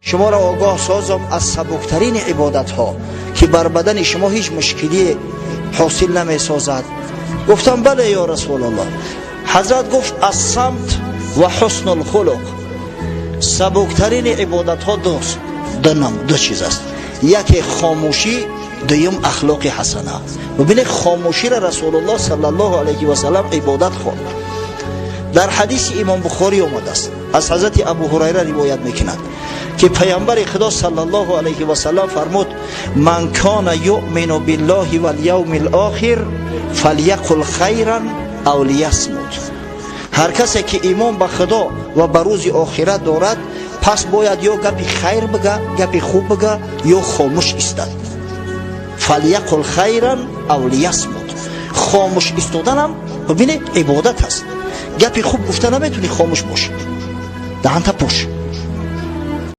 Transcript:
شما را آگاه سازم از سبکترین عبادت ها که بر بدن شما هیچ مشکلی حاصل نمی سازد. گفتم بله یا رسول الله. حضرت گفت الصمت و حسن الخلق. سبکترین عبادت ها دو چیز است، یکی خاموشی، دویم اخلاق حسنه. ببینید خاموشی را رسول الله صلی الله علیه و سلم عبادت خواند. در حدیث امام بخاری آمده است، از حضرت ابو هریره روایت میکند که پیامبر خدا صلی الله علیه و سلم فرمود من کان یؤمن بالله والیوم الاخر فلیقل خیرا او لیصمت. هر کسی که ایمان به خدا و به روز آخرت دارد پس باید یا گپی خیر بگه، گپی خوب بگه، یا خاموش ایستد. فلیقل خیرا او لیصمت. خاموش ایستادن هم ببینید عبادت است. گپی خوب گفتن نمیتونی، خاموش باش، دهنت پوش.